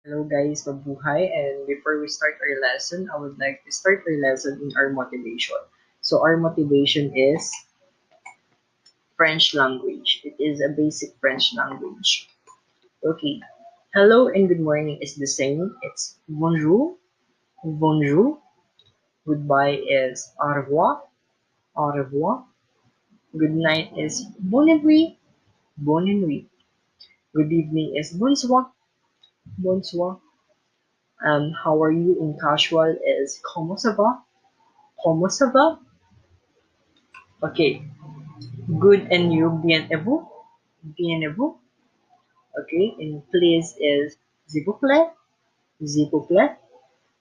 Hello guys, mabuhay, and before we start our lesson, I would like to start our lesson in our motivation. So our motivation is French language. It is a basic French language. Okay. Hello and good morning is the same. It's bonjour, bonjour. Goodbye is au revoir, au revoir. Good night is bonne nuit, bonne nuit. Good evening is bonsoir, bonsoir. How are you in casual is comment ça va, comment ça va. Okay, good and you, bien-vous, bien-vous. Okay, and please is s'il vous plaît,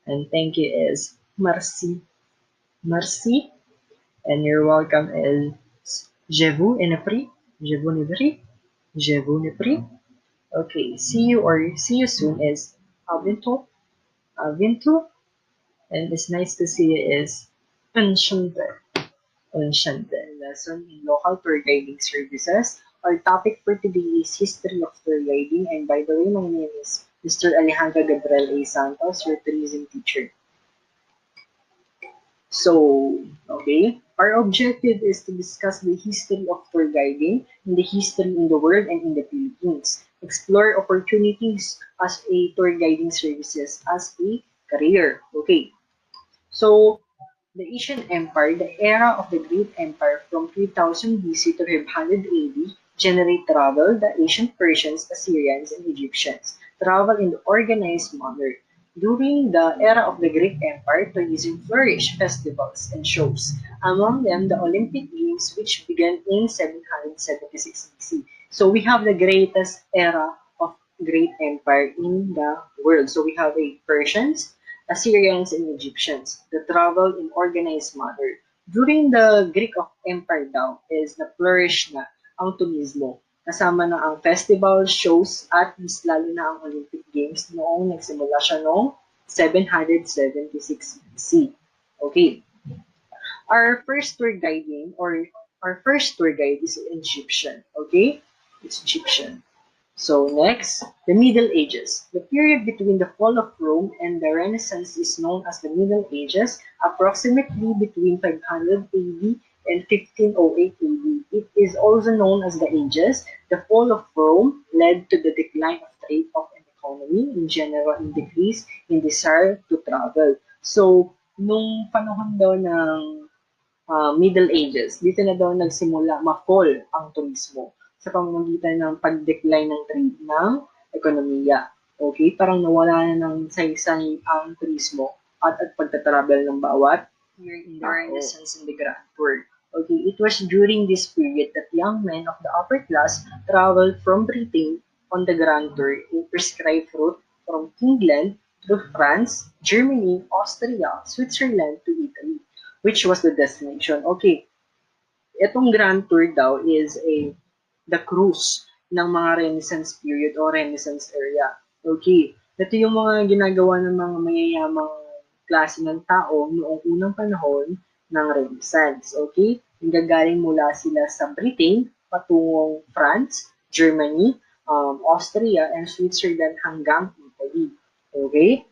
and thank you is merci, merci, and you're welcome is je vous en prie, je vous en prie, je vous en prie. Okay, see you or see you soon is à bientôt, à bientôt, and it's nice to see you is enchanté. Lesson in local tour guiding services. Our topic for today is history of tour guiding, and by the way, my name is Mr. Alejandro Gabriel A. Santos, your tourism teacher. So, okay, our objective is to discuss the history of tour guiding and the history in the world and in the Philippines. Explore opportunities as a tour guiding services as a career. Okay, so the Asian Empire, the era of the Great Empire from 3000 BC to 500 AD, generate travel. The ancient Persians, Assyrians, and Egyptians travel in the organized manner. During the era of the Greek Empire, tourism flourished, festivals and shows. Among them, the Olympic Games, which began in 776 BC. So we have the greatest era of Great Empire in the world. So we have a Persians, Assyrians and Egyptians that traveled in organized manner. During the Greek Empire daw is na-flourish na ang turismo. Kasama na ang festival, shows, at mas lalo na ang Olympic Games noong nagsimula siya noong 776 BC. Okay. Our first tour guiding or our first tour guide is Egyptian. Okay? It's Egyptian. So next, the Middle Ages. The period between the fall of Rome and the Renaissance is known as the Middle Ages, approximately between 500 AD and 1508 AD. It is also known as the Ages. The fall of Rome led to the decline of trade of an economy in general and decrease in desire to travel. So, nung panahon daw ng Middle Ages, dito na daw nagsimula ma-fall ang turismo sa pamamagitan ng pag-decline ng trade ng ekonomiya. Okay? Parang nawala na ng saysay ang turismo at pagtatravel ng bawat year in the Renaissance and the Grand Tour. Okay, it was during this period that young men of the upper class traveled from Britain on the Grand Tour in prescribed route from England to France, Germany, Austria, Switzerland to Italy, which was the destination. Okay, itong Grand Tour daw is the cruise ng mga Renaissance period o Renaissance area. Okay, ito yung mga ginagawa ng mga mayayamang klase ng tao noong unang panahon ng Renaissance. Okay, nanggagaling mula sila sa Britain patungong France, Germany, Austria, and Switzerland hanggang Italy. Okay?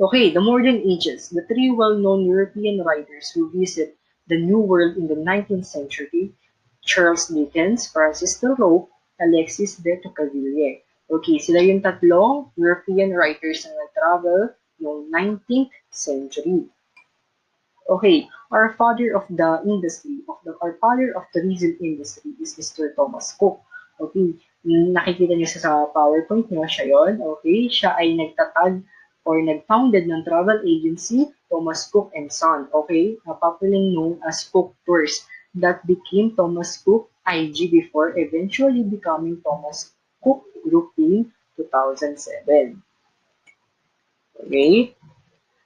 Okay, the modern ages. The three well-known European writers who visit the New World in the 19th century, Charles Dickens, Francis Thoreau, Alexis de Tocqueville. Okay, sila yung tatlong European writers na nag-travel noong 19th century. Okay, our father of the industry, our father of the tourism industry is Mr. Thomas Cook. Okay, nakikita niyo sa PowerPoint niyo, siya yon. Okay, siya ay nagtatag or nag-founded ng travel agency, Thomas Cook and Son. Okay, popularly known as Cook Tours that became Thomas Cook IG before eventually becoming Thomas Cook Group in 2007. Okay,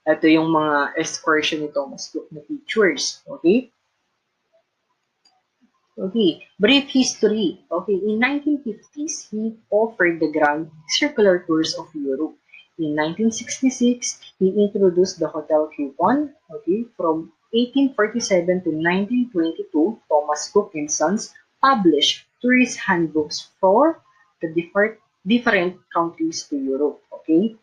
ito yung mga excursion ni Thomas Cook na features. Okay, Okay, brief history. Okay, in 1950s, he offered the grand circular tours of Europe. In 1966, he introduced the hotel coupon. Okay, from 1847 to 1922, Thomas Cook and Sons published tourist handbooks for the different countries to Europe. Okay?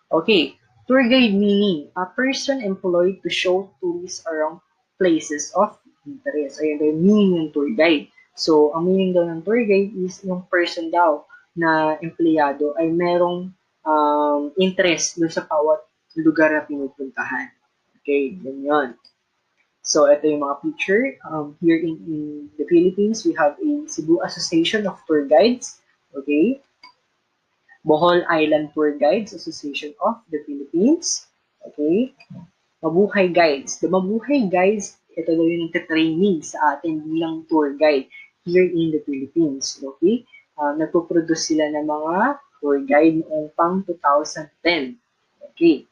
Okay, tour guide meaning, a person employed to show tourists around places of interest. Ayun daw yung meaning ng tour guide. So, ang meaning daw ng tour guide is yung person daw na empleyado ay merong interest dun sa bawat lugar na pinupuntahan. Okay, ganyan. So, ito yung mga picture. Here in the Philippines, we have a Cebu Association of Tour Guides. Okay, Bohol Island Tour Guides Association of the Philippines. Okay? Mabuhay Guides. The Mabuhay Guides, ito daw yung training sa atin bilang tour guide here in the Philippines. Okay? Nagpo-produce sila ng mga tour guide noong pang 2010. Okay.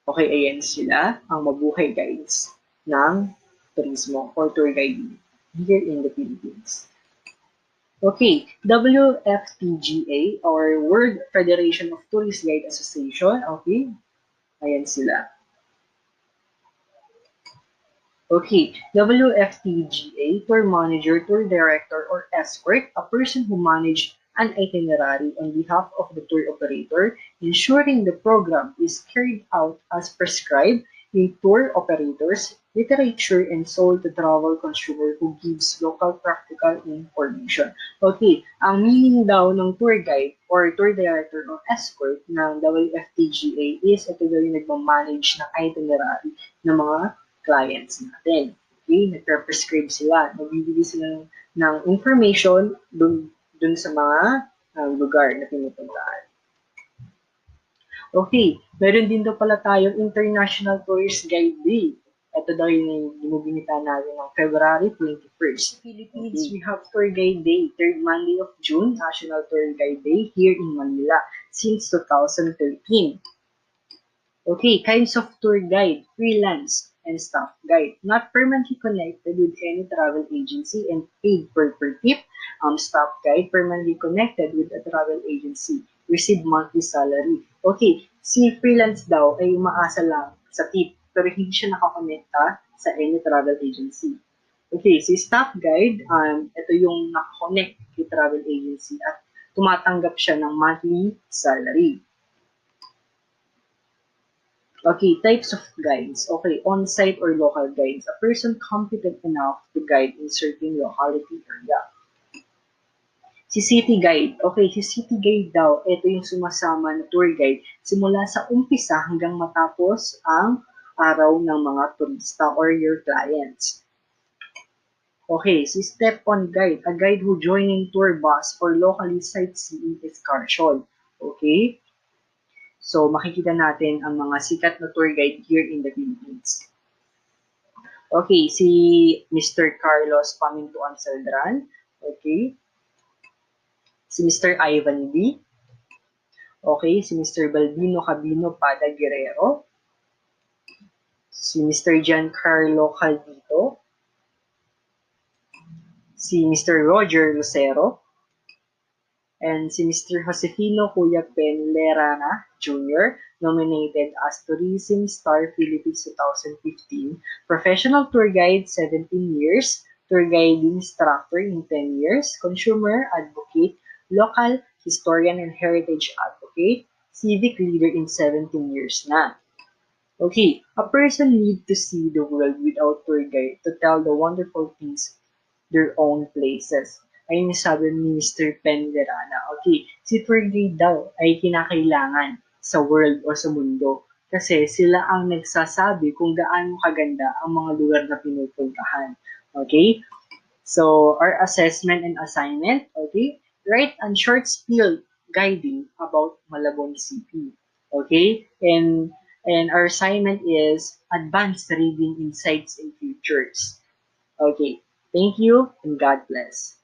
Okay, ayan sila, ang Mabuhay Guides ng turismo or tour guiding here in the Philippines. Okay, WFTGA or World Federation of Tourist Guide Association. Okay, ayan sila. Okay, WFTGA, tour manager, tour director, or escort, a person who manage an itinerary on behalf of the tour operator, ensuring the program is carried out as prescribed in tour operators, literature, and sold to travel consumer who gives local practical information. Okay, ang meaning daw ng tour guide or tour director or escort ng WFTGA is ito daw yung nagmamanage ng itinerary ng mga clients natin. Okay, nagpe-prescribe sila, nagbibigay sila ng information dun sa mga lugar na pinupuntahan. Okay, meron din daw pala tayong International Tourist Guide Day. Ito daw yung ginugunita natin ng February 21st. Philippines, we have Tour Guide Day, 3rd Monday of June, National Tour Guide Day here in Manila since 2013. Okay, kinds of tour guide, freelance, and staff guide. Not permanently connected with any travel agency and paid per tip. Staff guide, permanently connected with a travel agency. Receive monthly salary. Okay, si freelance daw ay umaasa lang sa tip pero hindi siya nakakonekta sa any travel agency. Okay, si staff guide, ito yung nakakonect kay travel agency at tumatanggap siya ng monthly salary. Okay, types of guides. Okay, on-site or local guides. A person competent enough to guide in certain locality area. Si city guide. Okay, si city guide daw, ito yung sumasama na tour guide simula sa umpisa hanggang matapos ang araw ng mga turista or your clients. Okay, si step-on guide, a guide who joining tour bus for locally sightseeing excursion. Okay? So, makikita natin ang mga sikat na tour guide here in the Philippines. Okay, si Mr. Carlos Pamintuan Celdran. Okay. Si Mr. Ivan B. Okay, si Mr. Balbino Cabino Pada Guerrero. Si Mr. Giancarlo Caldito. Si Mr. Roger Lucero. And si Mr. Josefino Kuya Pen Lerana Jr., nominated as Tourism Star Philippines 2015, Professional Tour Guide 17 years, Tour Guiding Instructor in 10 years, Consumer Advocate, Local Historian and Heritage Advocate, Civic Leader in 17 years na. Okay, a person need to see the world without tour guide to tell the wonderful things their own places. Ayun yung sabi ni Mr. Penderana. Okay, si tour guide daw ay kinakailangan sa world o sa mundo kasi sila ang nagsasabi kung gaano kaganda ang mga lugar na pinupuntahan. Okay? So, our assessment and assignment, okay? Write a short spiel guiding about Malabon City. Okay? And our assignment is advanced reading insights and futures. Okay. Thank you and God bless.